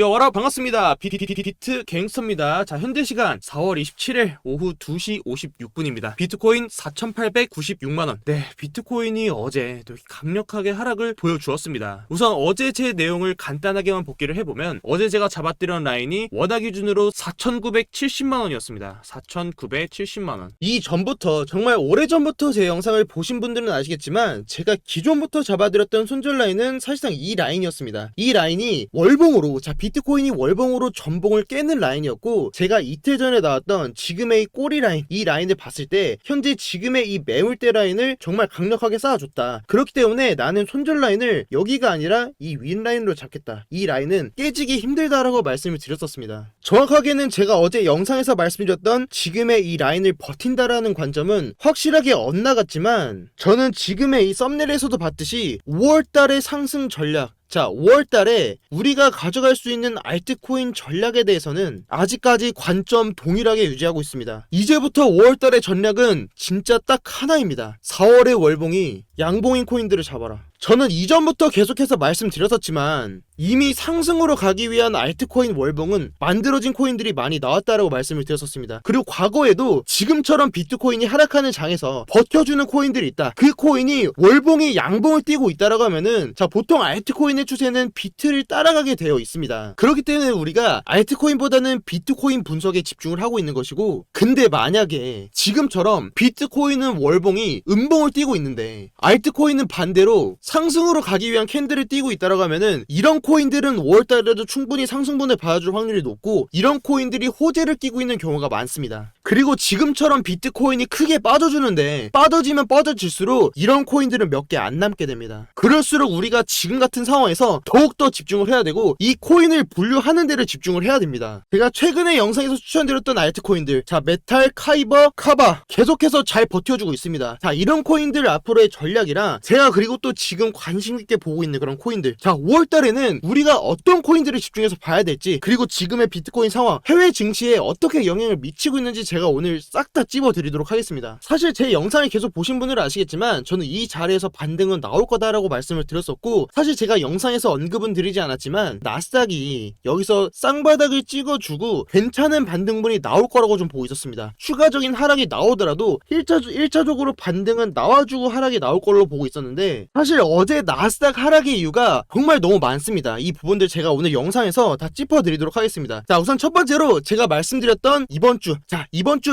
여러분 반갑습니다. 비트 갱스터입니다. 자, 현재 시간 4월 27일 오후 2시 56분입니다. 비트코인 4,896만원. 네, 비트코인이 어제 또 강력하게 하락을 보여주었습니다. 우선 어제 제 내용을 간단하게만 복기를 해보면, 어제 제가 잡아드린 라인이 원화 기준으로 4,970만원이었습니다. 4,970만원. 이 전부터, 정말 오래전부터 제 영상을 보신 분들은 아시겠지만, 제가 기존부터 잡아드렸던 손절 라인은 사실상 이 라인이었습니다. 이 라인이 월봉으로, 비트코인이 월봉으로 전봉을 깨는 라인이었고, 제가 이틀 전에 나왔던 지금의 이 꼬리 라인, 이 라인을 봤을 때 현재 지금의 이 매물대 라인을 정말 강력하게 쌓아줬다. 그렇기 때문에 나는 손절 라인을 여기가 아니라 이 윗 라인으로 잡겠다. 이 라인은 깨지기 힘들다라고 말씀을 드렸었습니다. 정확하게는 제가 어제 영상에서 말씀드렸던 지금의 이 라인을 버틴다라는 관점은 확실하게 엇나갔지만, 저는 지금의 이 썸네일에서도 봤듯이 5월달의 상승 전략, 자, 5월달에 우리가 가져갈 수 있는 알트코인 전략에 대해서는 아직까지 관점 동일하게 유지하고 있습니다. 이제부터 5월달의 전략은 진짜 딱 하나입니다. 4월의 월봉이 양봉인 코인들을 잡아라. 저는 이전부터 계속해서 말씀드렸었지만, 이미 상승으로 가기 위한 알트코인 월봉은 만들어진 코인들이 많이 나왔다라고 말씀을 드렸었습니다. 그리고 과거에도 지금처럼 비트코인이 하락하는 장에서 버텨주는 코인들이 있다. 그 코인이 월봉이 양봉을 띄고 있다라고 하면은, 자, 보통 알트코인의 추세는 비트를 따라가게 되어 있습니다. 그렇기 때문에 우리가 알트코인보다는 비트코인 분석에 집중을 하고 있는 것이고, 근데 만약에 지금처럼 비트코인은 월봉이 음봉을 띄고 있는데 알트코인은 반대로 상승으로 가기 위한 캔들을 띄고 있다라고 하면은, 이런 코인들은 5월달에도 충분히 상승분을 받아줄 확률이 높고, 이런 코인들이 호재를 끼고 있는 경우가 많습니다. 그리고 지금처럼 비트코인이 크게 빠져주는데, 빠져지면 빠져질수록 이런 코인들은 몇 개 안 남게 됩니다. 그럴수록 우리가 지금 같은 상황에서 더욱더 집중을 해야 되고, 이 코인을 분류하는 데를 집중을 해야 됩니다. 제가 최근에 영상에서 추천드렸던 알트코인들, 자, 메탈, 카이버, 카바 계속해서 잘 버텨주고 있습니다. 자, 이런 코인들 앞으로의 전략이랑, 제가 그리고 또 지금 관심 있게 보고 있는 그런 코인들, 자, 5월달에는 우리가 어떤 코인들을 집중해서 봐야 될지, 그리고 지금의 비트코인 상황, 해외 증시에 어떻게 영향을 미치고 있는지 제가 오늘 싹 다 찝어드리도록 하겠습니다. 사실 제 영상을 계속 보신 분들은 아시겠지만, 저는 이 자리에서 반등은 나올 거다라고 말씀을 드렸었고, 사실 제가 영상에서 언급은 드리지 않았지만, 나스닥이 여기서 쌍바닥을 찍어주고 괜찮은 반등분이 나올 거라고 좀 보고 있었습니다. 추가적인 하락이 나오더라도 1차적으로 반등은 나와주고 하락이 나올 걸로 보고 있었는데, 사실 어제 나스닥 하락의 이유가 정말 너무 많습니다. 이 부분들 제가 오늘 영상에서 다 짚어드리도록 하겠습니다. 자, 우선 첫 번째로 제가 말씀드렸던 이번 주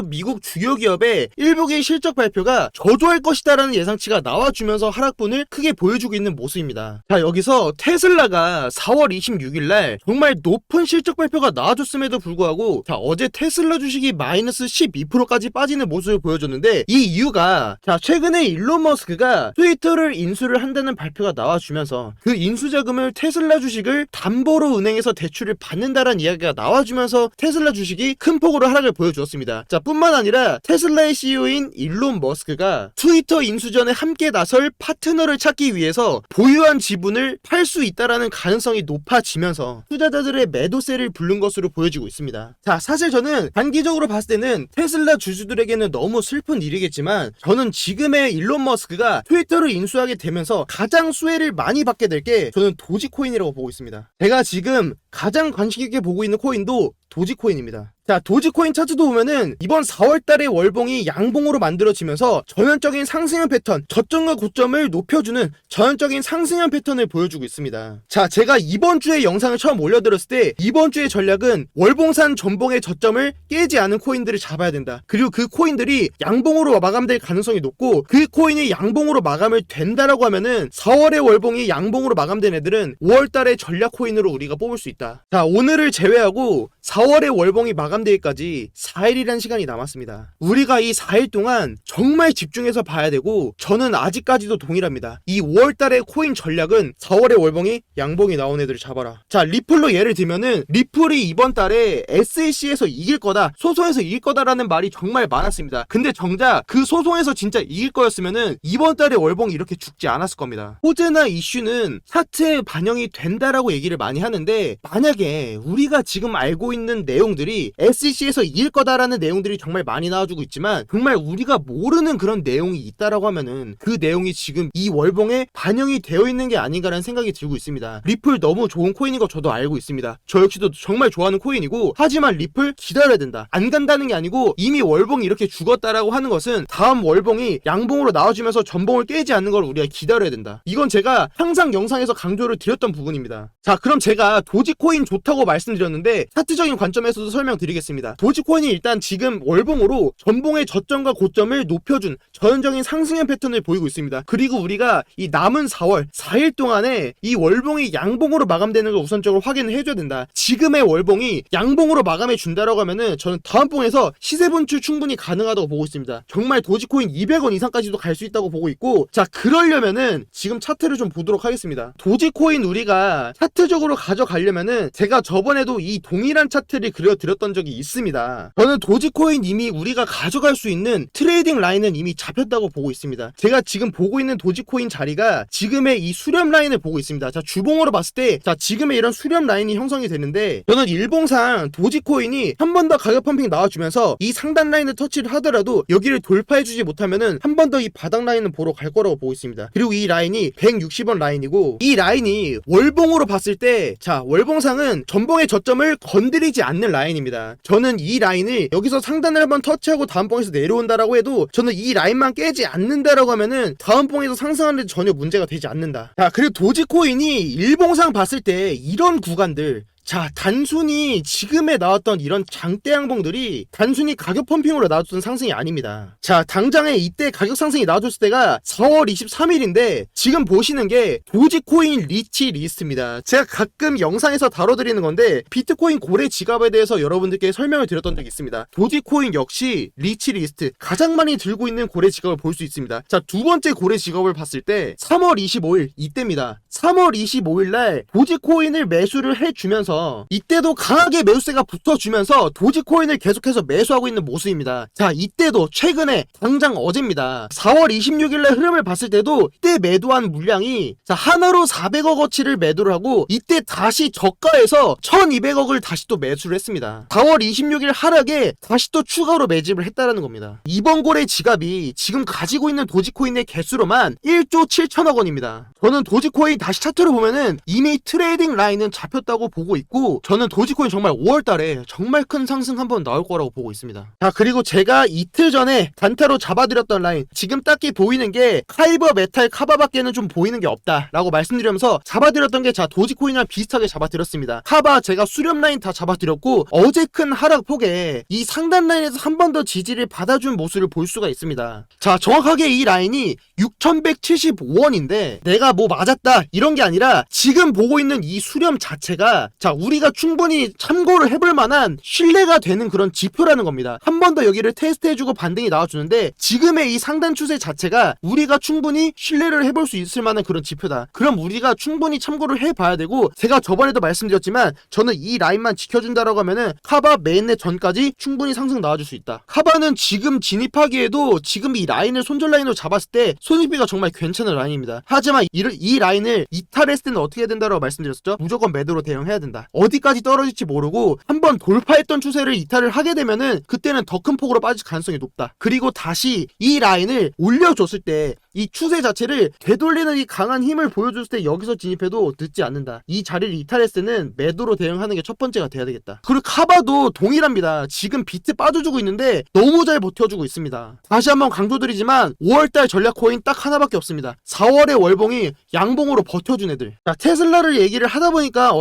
미국 주요 기업의 일부의 실적 발표가 저조할 것이다라는 예상치가 나와주면서 하락분을 크게 보여주고 있는 모습입니다. 자, 여기서 테슬라가 4월 26일날 정말 높은 실적 발표가 나와줬음에도 불구하고, 자, 어제 테슬라 주식이 마이너스 12%까지 빠지는 모습을 보여줬는데, 이 이유가, 자, 최근에 일론 머스크가 트위터를 인수를 한다는 발표가 나와주면서 그 인수 자금을 테슬라 주식을 담보로 은행에서 대출을 받는다라는 이야기가 나와주면서 테슬라 주식이 큰 폭으로 하락을 보여주었습니다. 자, 뿐만 아니라 테슬라의 CEO인 일론 머스크가 트위터 인수전에 함께 나설 파트너를 찾기 위해서 보유한 지분을 팔 수 있다라는 가능성이 높아지면서 투자자들의 매도세를 부른 것으로 보여지고 있습니다. 자, 사실 저는 단기적으로 봤을 때는 테슬라 주주들에게는 너무 슬픈 일이겠지만, 저는 지금의 일론 머스크가 트위터를 인수하게 되면서 가장 수혜를 많이 받게 될 게, 저는 도지코인이라고 보고 있습니다. 제가 지금 가장 관심 있게 보고 있는 코인도 도지코인입니다. 자, 도지코인 차트도 보면은 이번 4월달에 월봉이 양봉으로 만들어지면서 전형적인 상승형 패턴, 저점과 고점을 높여주는 전형적인 상승형 패턴을 보여주고 있습니다. 자, 제가 이번 주에 영상을 처음 올려드렸을 때, 이번 주의 전략은 월봉산 전봉의 저점을 깨지 않은 코인들을 잡아야 된다. 그리고 그 코인들이 양봉으로 마감될 가능성이 높고, 그 코인이 양봉으로 마감을 된다라고 하면은 4월의 월봉이 양봉으로 마감된 애들은 5월달의 전략 코인으로 우리가 뽑을 수 있다. 자, 오늘을 제외하고 4월의 월봉이 마감되기까지 4일이라는 시간이 남았습니다. 우리가 이 4일 동안 정말 집중해서 봐야 되고, 저는 아직까지도 동일합니다. 이 5월달의 코인 전략은 4월의 월봉이 양봉이 나온 애들을 잡아라. 자, 리플로 예를 들면은, 리플이 이번 달에 SEC에서 이길 거다, 소송에서 이길 거다라는 말이 정말 많았습니다. 근데 정작 그 소송에서 진짜 이길 거였으면은 이번 달에 월봉이 이렇게 죽지 않았을 겁니다. 호재나 이슈는 차트에 반영이 된다라고 얘기를 많이 하는데, 만약에 우리가 지금 알고 있는 내용들이 SEC에서 이길 거다라는 내용들이 정말 많이 나와주고 있지만 정말 우리가 모르는 그런 내용이 있다라고 하면은 그 내용이 지금 이 월봉에 반영이 되어 있는 게 아닌가라는 생각이 들고 있습니다. 리플 너무 좋은 코인인 거 저도 알고 있습니다. 저 역시도 정말 좋아하는 코인이고, 하지만 리플 기다려야 된다. 안 간다는 게 아니고 이미 월봉이 이렇게 죽었다라고 하는 것은 다음 월봉이 양봉으로 나와주면서 전봉을 깨지 않는 걸 우리가 기다려야 된다. 이건 제가 항상 영상에서 강조를 드렸던 부분입니다. 자, 그럼 제가 도지코인 좋다고 말씀드렸는데 차트적인 관점에서도 설명드리겠습니다. 도지코인이 일단 지금 월봉으로 전봉의 저점과 고점을 높여준 전형적인 상승형 패턴을 보이고 있습니다. 그리고 우리가 이 남은 4월 4일 동안에 이 월봉이 양봉으로 마감되는 걸 우선적으로 확인을 해줘야 된다. 지금의 월봉이 양봉으로 마감해 준다라고 하면은 저는 다음 봉에서 시세 분출 충분히 가능하다고 보고 있습니다. 정말 도지코인 200원 이상까지도 갈 수 있다고 보고 있고, 자, 그러려면은 지금 차트를 좀 보도록 하겠습니다. 도지코인 우리가 차트적으로 가져가려면은 제가 저번에도 이 동일한 차트를 그려드렸던 적이 있습니다. 저는 도지코인 이미 우리가 가져갈 수 있는 트레이딩 라인은 이미 잡혔다고 보고 있습니다. 제가 지금 보고 있는 도지코인 자리가 지금의 이 수렴 라인을 보고 있습니다. 자, 주봉으로 봤을 때, 자, 지금의 이런 수렴 라인이 형성이 되는데, 저는 일봉상 도지코인이 한 번 더 가격 펌핑 나와주면서 이 상단 라인을 터치를 하더라도 여기를 돌파해주지 못하면은 한 번 더 이 바닥 라인은 보러 갈 거라고 보고 있습니다. 그리고 이 라인이 160원 라인이고, 이 라인이 월봉으로 봤을 때, 자, 월봉상은 전봉의 저점을 건드리지 않는 라인입니다. 저는 이 라인을 여기서 상단을 한번 터치하고 다음 봉에서 내려온다라고 해도 저는 이 라인만 깨지 않는다라고 하면은 다음 봉에서 상승하는데 전혀 문제가 되지 않는다. 자, 그리고 도지코인이 일봉상 봤을 때 이런 구간들, 자, 단순히 지금에 나왔던 이런 장대 양봉들이 단순히 가격 펌핑으로 나왔던 상승이 아닙니다. 자, 당장에 이때 가격 상승이 나와줬을 때가 4월 23일인데 지금 보시는 게 도지코인 리치 리스트입니다. 제가 가끔 영상에서 다뤄드리는 건데 비트코인 고래 지갑에 대해서 여러분들께 설명을 드렸던 적이 있습니다. 도지코인 역시 리치 리스트 가장 많이 들고 있는 고래 지갑을 볼 수 있습니다. 자, 두 번째 고래 지갑을 봤을 때 3월 25일 이때입니다. 3월 25일 날 도지코인을 매수를 해주면서 이때도 강하게 매수세가 붙어주면서 도지코인을 계속해서 매수하고 있는 모습입니다. 자, 이때도 최근에 당장 어제입니다. 4월 26일날 흐름을 봤을 때도 이때 매도한 물량이 자, 하나로 400억 어치를 매도를 하고 이때 다시 저가에서 1200억을 다시 또 매수를 했습니다. 4월 26일 하락에 다시 또 추가로 매집을 했다라는 겁니다. 이번 고래 지갑이 지금 가지고 있는 도지코인의 개수로만 1조 7천억 원입니다. 저는 도지코인 다시 차트로 보면은 이미 트레이딩 라인은 잡혔다고 보고 있고, 저는 도지코인 정말 5월달에 정말 큰 상승 한번 나올 거라고 보고 있습니다. 자, 그리고 제가 이틀 전에 단타로 잡아드렸던 라인, 지금 딱히 보이는 게 카이버 메탈 카바밖에는 좀 보이는 게 없다 라고 말씀드리면서 잡아드렸던 게, 자, 도지코인이랑 비슷하게 잡아드렸습니다. 카바 제가 수렴 라인 다 잡아드렸고, 어제 큰 하락폭에 이 상단 라인에서 한 번 더 지지를 받아준 모습을 볼 수가 있습니다. 자, 정확하게 이 라인이 6175원인데 내가 뭐 맞았다 이런 게 아니라 지금 보고 있는 이 수렴 자체가, 자, 우리가 충분히 참고를 해볼 만한 신뢰가 되는 그런 지표라는 겁니다. 한 번 더 여기를 테스트해주고 반등이 나와주는데 지금의 이 상단 추세 자체가 우리가 충분히 신뢰를 해볼 수 있을 만한 그런 지표다. 그럼 우리가 충분히 참고를 해봐야 되고, 제가 저번에도 말씀드렸지만 저는 이 라인만 지켜준다라고 하면은 카바 메인넷 전까지 충분히 상승 나와줄 수 있다. 카바는 지금 진입하기에도 지금 이 라인을 손절 라인으로 잡았을 때 손익비가 정말 괜찮은 라인입니다. 하지만 이 라인을 이탈했을 때는 어떻게 해야 된다고 말씀드렸었죠? 무조건 매도로 대응해야 된다. 어디까지 떨어질지 모르고 한번 돌파했던 추세를 이탈을 하게 되면은 그때는 더 큰 폭으로 빠질 가능성이 높다. 그리고 다시 이 라인을 올려줬을 때 이 추세 자체를 되돌리는 이 강한 힘을 보여줬을 때 여기서 진입해도 늦지 않는다. 이 자리를 이탈했을 때는 매도로 대응하는 게 첫 번째가 돼야 되겠다. 그리고 카바도 동일합니다. 지금 비트 빠져주고 있는데 너무 잘 버텨주고 있습니다. 다시 한번 강조드리지만 5월달 전략 코인 딱 하나밖에 없습니다. 4월의 월봉이 양봉으로 버텨준 애들. 자, 테슬라를 얘기를 하다 보니까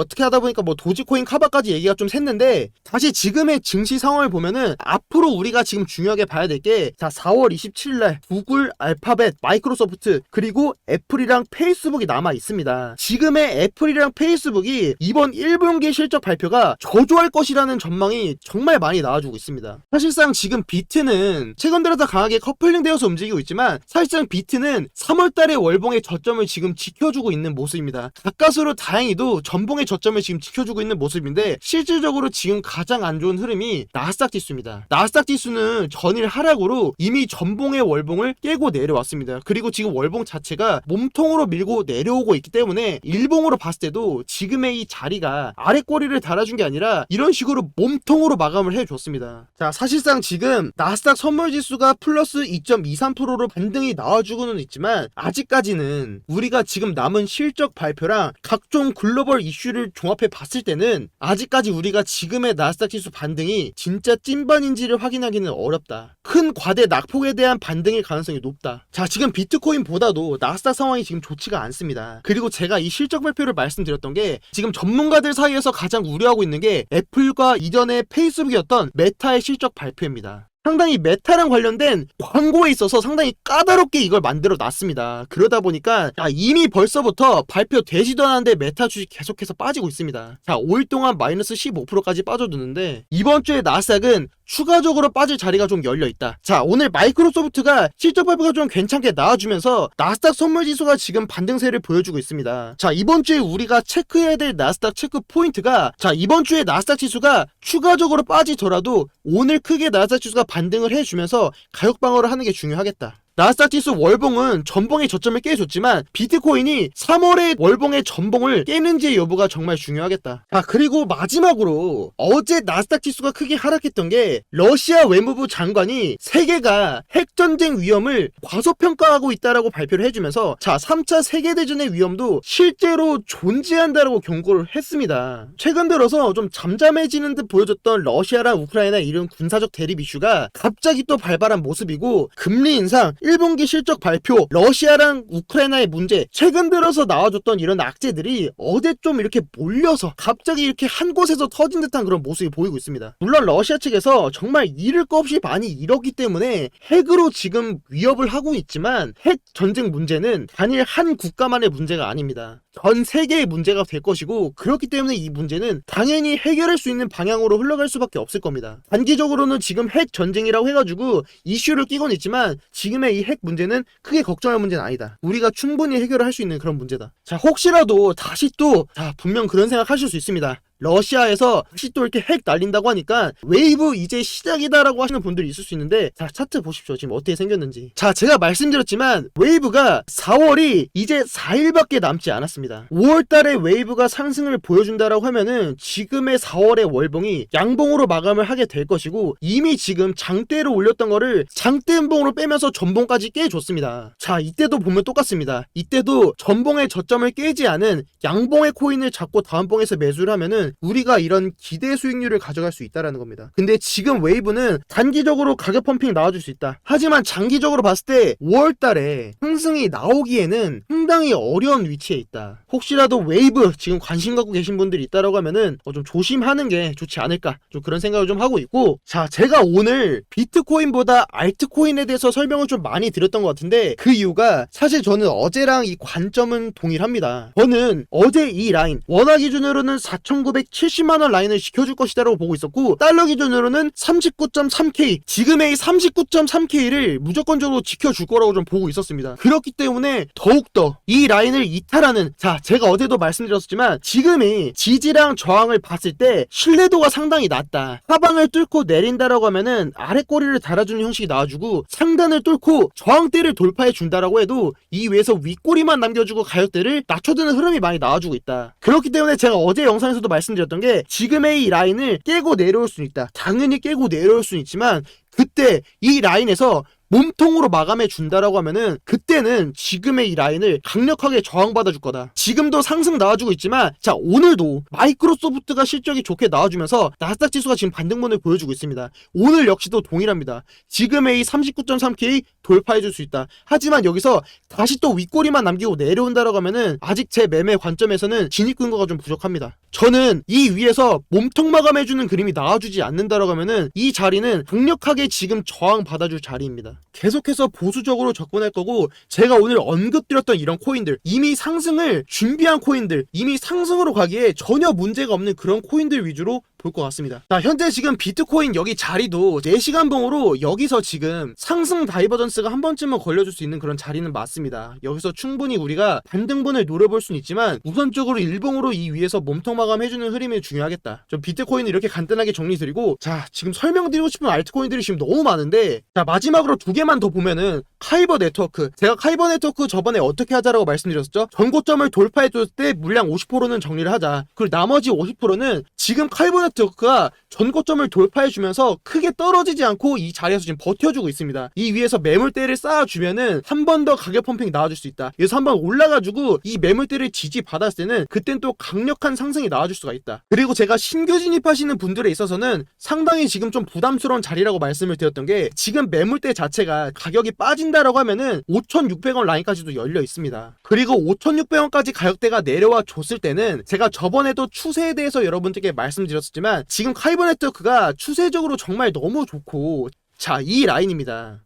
뭐 도지코인 카바까지 얘기가 좀 샜는데, 다시 지금의 증시 상황을 보면은 앞으로 우리가 지금 중요하게 봐야 될 게, 자, 4월 27일날 구글, 알파벳, 마이크로소프트 그리고 애플이랑 페이스북이 남아 있습니다. 지금의 애플이랑 페이스북이 이번 1분기 실적 발표가 저조할 것이라는 전망이 정말 많이 나와주고 있습니다. 사실상 지금 비트는 최근 들어서 강하게 커플링되어서 움직이고 있지만 사실상 비트는 3월달의 월봉의 저점을 지금 지켜주고 있는 모습입니다. 가까스로 다행히도 전봉의 저점을 지금 지켜주고 있는 모습인데, 실질적으로 지금 가장 안 좋은 흐름이 나스닥 지수입니다. 나스닥 지수는 전일 하락으로 이미 전봉의 월봉을 깨고 내려왔습니다. 그리고 지금 월봉 자체가 몸통으로 밀고 내려오고 있기 때문에 일봉으로 봤을 때도 지금의 이 자리가 아래 꼬리를 달아준 게 아니라 이런 식으로 몸통으로 마감을 해줬습니다. 자, 사실상 지금 나스닥 선물지수가 플러스 2.23%로 반등이 나와주고는 있지만 아직까지는 우리가 지금 남은 실적 발표랑 각종 글로벌 이슈를 종합해 봤을 때는 아직까지 우리가 지금의 나스닥 지수 반등이 진짜 찐반인지를 확인하기는 어렵다. 큰 과대 낙폭에 대한 반등일 가능성이 높다. 자, 지금 비트코인보다도 나스닥 상황이 지금 좋지가 않습니다. 그리고 제가 이 실적 발표를 말씀드렸던 게 지금 전문가들 사이에서 가장 우려하고 있는 게 애플과 이전에 페이스북이었던 메타의 실적 발표입니다. 상당히 메타랑 관련된 광고에 있어서 상당히 까다롭게 이걸 만들어 놨습니다. 그러다 보니까 이미 벌써부터 발표되지도 않았는데 메타 주식 계속해서 빠지고 있습니다. 자, 5일 동안 마이너스 15%까지 빠져드는데 이번 주에 나스닥은 추가적으로 빠질 자리가 좀 열려있다. 자, 오늘 마이크로소프트가 실적 발표가 좀 괜찮게 나와주면서 나스닥 선물지수가 지금 반등세를 보여주고 있습니다. 자, 이번 주에 우리가 체크해야 될 나스닥 체크 포인트가, 자, 이번 주에 나스닥 지수가 추가적으로 빠지더라도 오늘 크게 나스닥 지수가 반등을 해주면서 가격 방어를 하는 게 중요하겠다. 나스닥 지수 월봉은 전봉의 저점을 깨줬지만 비트코인이 3월에 월봉의 전봉을 깨는지의 여부가 정말 중요하겠다. 자, 그리고 마지막으로 어제 나스닥 지수가 크게 하락했던 게 러시아 외무부 장관이 세계가 핵전쟁 위험을 과소평가하고 있다라고 발표를 해주면서 자, 3차 세계대전의 위험도 실제로 존재한다라고 경고를 했습니다. 최근 들어서 좀 잠잠해지는 듯 보여줬던 러시아랑 우크라이나 이런 군사적 대립 이슈가 갑자기 또 발발한 모습이고, 금리 인상, 1분기 실적 발표, 러시아랑 우크라이나의 문제, 최근 들어서 나와줬던 이런 악재들이 어제 좀 이렇게 몰려서 갑자기 이렇게 한 곳에서 터진 듯한 그런 모습이 보이고 있습니다. 물론 러시아 측에서 정말 잃을 거 없이 많이 잃었기 때문에 핵으로 지금 위협을 하고 있지만 핵 전쟁 문제는 단일 한 국가만의 문제가 아닙니다. 전 세계의 문제가 될 것이고, 그렇기 때문에 이 문제는 당연히 해결할 수 있는 방향으로 흘러갈 수밖에 없을 겁니다. 단기적으로는 지금 핵 전쟁이라고 해가지고 이슈를 끼곤 있지만 지금의 이 핵 문제는 크게 걱정할 문제는 아니다. 우리가 충분히 해결을 할 수 있는 그런 문제다. 자, 혹시라도 다시 또 분명 그런 생각 하실 수 있습니다. 러시아에서 다시 또 이렇게 핵 날린다고 하니까 웨이브 이제 시작이다라고 하시는 분들이 있을 수 있는데, 자, 차트 보십시오. 지금 어떻게 생겼는지. 자, 제가 말씀드렸지만 웨이브가 4월이 이제 4일밖에 남지 않았습니다. 5월달에 웨이브가 상승을 보여준다라고 하면은 지금의 4월의 월봉이 양봉으로 마감을 하게 될 것이고, 이미 지금 장대로 올렸던 거를 장대 음봉으로 빼면서 전봉까지 깨줬습니다. 자, 이때도 보면 똑같습니다. 이때도 전봉의 저점을 깨지 않은 양봉의 코인을 잡고 다음 봉에서 매수를 하면은 우리가 이런 기대 수익률을 가져갈 수 있다라는 겁니다. 근데 지금 웨이브는 단기적으로 가격 펌핑 나와줄 수 있다. 하지만 장기적으로 봤을 때 5월달에 상승이 나오기에는 상당히 어려운 위치에 있다. 혹시라도 웨이브 지금 관심 갖고 계신 분들이 있다라고 하면은 좀 조심하는 게 좋지 않을까, 좀 그런 생각을 좀 하고 있고, 자, 제가 오늘 비트코인보다 알트코인에 대해서 설명을 좀 많이 드렸던 것 같은데 그 이유가 사실 저는 어제랑 이 관점은 동일합니다. 저는 어제 이 라인 원화 기준으로는 4,970만원 라인을 지켜줄 것이다라고 보고 있었고, 달러 기준으로는 39.3K, 지금의 이 39.3K를 무조건적으로 지켜줄 거라고 좀 보고 있었습니다. 그렇기 때문에 더욱더 이 라인을 이탈하는, 자, 제가 어제도 말씀드렸지만 지금이 지지랑 저항을 봤을 때 신뢰도가 상당히 낮다. 하방을 뚫고 내린다라고 하면은 아래 꼬리를 달아주는 형식이 나와주고, 상단을 뚫고 저항대를 돌파해 준다라고 해도 이 위에서 윗꼬리만 남겨주고 가격대를 낮춰주는 흐름이 많이 나와주고 있다. 그렇기 때문에 제가 어제 영상에서도 말씀드렸던 게 지금의 이 라인을 깨고 내려올 수는 있다. 당연히 깨고 내려올 수는 있지만 그때 이 라인에서 몸통으로 마감해 준다라고 하면은 그때는 지금의 이 라인을 강력하게 저항받아 줄 거다. 지금도 상승 나와주고 있지만, 자, 오늘도 마이크로소프트가 실적이 좋게 나와주면서 나스닥 지수가 지금 반등권을 보여주고 있습니다. 오늘 역시도 동일합니다. 지금의 이 39.3K 돌파해 줄 수 있다. 하지만 여기서 다시 또 윗꼬리만 남기고 내려온다라고 하면은 아직 제 매매 관점에서는 진입 근거가 좀 부족합니다. 저는 이 위에서 몸통 마감해주는 그림이 나와주지 않는다라고 하면은 이 자리는 강력하게 지금 저항받아줄 자리입니다. 계속해서 보수적으로 접근할 거고, 제가 오늘 언급드렸던 이런 코인들, 이미 상승을 준비한 코인들, 이미 상승으로 가기에 전혀 문제가 없는 그런 코인들 위주로 볼 것 같습니다. 자, 현재 지금 비트코인 여기 자리도 4시간 봉으로 여기서 지금 상승 다이버전스가 한 번쯤은 걸려줄 수 있는 그런 자리는 맞습니다. 여기서 충분히 우리가 반등분을 노려볼 수는 있지만 우선적으로 일봉으로 이 위에서 몸통 마감해주는 흐름이 중요하겠다. 좀 비트코인을 이렇게 간단하게 정리드리고, 자, 지금 설명드리고 싶은 알트코인들이 지금 너무 많은데, 자, 마지막으로 2개만 더 보면은 카이버 네트워크. 제가 카이버 네트워크 저번에 어떻게 하자라고 말씀드렸었죠? 전고점을 돌파해줬을 때 물량 50%는 정리를 하자. 그리고 나머지 50%는 지금 카이버 네트워크가 전고점을 돌파해주면서 크게 떨어지지 않고 이 자리에서 지금 버텨주고 있습니다. 이 위에서 매물대를 쌓아주면은 한 번 더 가격 펌핑 나와줄 수 있다. 그래서 한번 올라가지고 이 매물대를 지지받았을 때는 그땐 또 강력한 상승이 나와줄 수가 있다. 그리고 제가 신규 진입하시는 분들에 있어서는 상당히 지금 좀 부담스러운 자리라고 말씀을 드렸던 게, 지금 매물대 자체가 가격이 빠진다라고 하면은 5,600원 라인까지도 열려 있습니다. 그리고 5,600원까지 가격대가 내려와 줬을 때는 제가 저번에도 추세에 대해서 여러분들께 말씀드렸었지만 지금 카이버 네트워크가 추세적으로 정말 너무 좋고, 자, 이 라인입니다.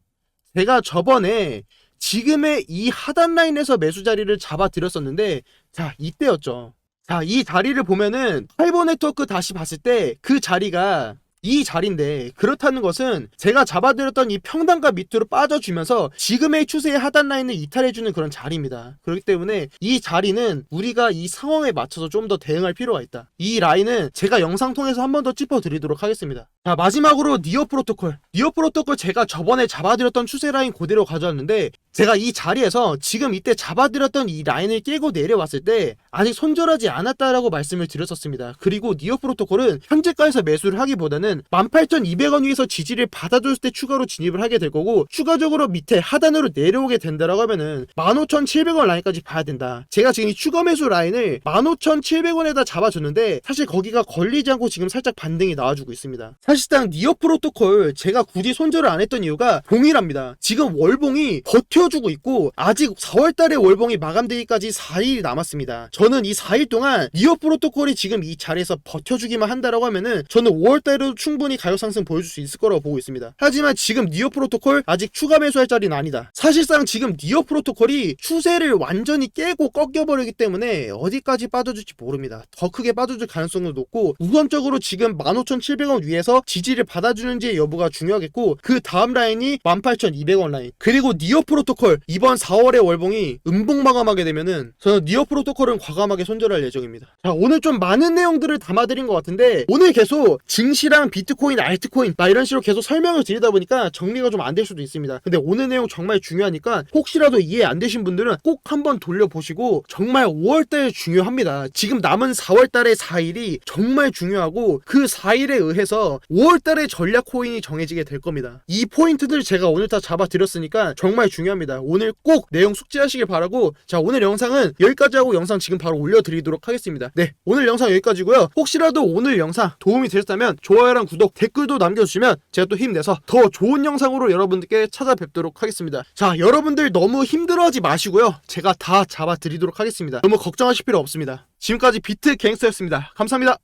제가 저번에 지금의 이 하단 라인에서 매수 자리를 잡아 드렸었는데, 자, 이때였죠. 자, 이 자리를 보면은 카이버 네트워크 다시 봤을 때 그 자리가 이 자리인데, 그렇다는 것은 제가 잡아드렸던 이 평단가 밑으로 빠져주면서 지금의 추세의 하단 라인을 이탈해주는 그런 자리입니다. 그렇기 때문에 이 자리는 우리가 이 상황에 맞춰서 좀 더 대응할 필요가 있다. 이 라인은 제가 영상 통해서 한 번 더 짚어드리도록 하겠습니다. 자, 마지막으로 니어 프로토콜. 니어 프로토콜 제가 저번에 잡아드렸던 추세 라인 그대로 가져왔는데, 제가 이 자리에서 지금 이때 잡아드렸던 이 라인을 깨고 내려왔을 때 아직 손절하지 않았다라고 말씀을 드렸었습니다. 그리고 니어 프로토콜은 현재가에서 매수를 하기보다는 18,200원 위에서 지지를 받아줬을 때 추가로 진입을 하게 될 거고, 추가적으로 밑에 하단으로 내려오게 된다라고 하면은 15,700원 라인까지 봐야 된다. 제가 지금 이 추가 매수 라인을 15,700원에다 잡아줬는데 사실 거기가 걸리지 않고 지금 살짝 반등이 나와주고 있습니다. 사실상 니어 프로토콜 제가 굳이 손절을 안 했던 이유가 동일합니다. 지금 월봉이 버텨주고 있고 아직 4월달에 월봉이 마감되기까지 4일이 남았습니다. 저는 이 4일 동안 니어 프로토콜이 지금 이 자리에서 버텨주기만 한다라고 하면은 저는 5월달에도 충분히 가격 상승 보여줄 수 있을 거라고 보고 있습니다. 하지만 지금 니어 프로토콜 아직 추가 매수할 자리는 아니다. 사실상 지금 니어 프로토콜이 추세를 완전히 깨고 꺾여버리기 때문에 어디까지 빠져줄지 모릅니다. 더 크게 빠져줄 가능성도 높고, 우선적으로 지금 15,700원 위에서 지지를 받아주는지의 여부가 중요하겠고, 그 다음 라인이 18,200원 라인. 그리고 니어 프로토콜 이번 4월의 월봉이 음봉 마감하게 되면은 저는 니어 프로토콜은 과감하게 손절할 예정입니다. 자, 오늘 좀 많은 내용들을 담아드린 것 같은데, 오늘 계속 증시랑 비트코인, 알트코인 막 이런 식으로 계속 설명을 드리다 보니까 정리가 좀 안 될 수도 있습니다. 근데 오늘 내용 정말 중요하니까 혹시라도 이해 안 되신 분들은 꼭 한번 돌려보시고, 정말 5월달 중요합니다. 지금 남은 4월달의 4일이 정말 중요하고 그 4일에 의해서 5월달의 전략 코인이 정해지게 될 겁니다. 이 포인트들 제가 오늘 다 잡아드렸으니까 정말 중요합니다. 오늘 꼭 내용 숙지하시길 바라고, 자, 오늘 영상은 여기까지 하고 영상 지금 바로 올려드리도록 하겠습니다. 네, 오늘 영상 여기까지고요. 혹시라도 오늘 영상 도움이 되셨다면 좋아요랑 구독, 댓글도 남겨주시면 제가 또 힘내서 더 좋은 영상으로 여러분들께 찾아뵙도록 하겠습니다. 자, 여러분들 너무 힘들어하지 마시고요. 제가 다 잡아드리도록 하겠습니다. 너무 걱정하실 필요 없습니다. 지금까지 비트 갱스터였습니다. 감사합니다.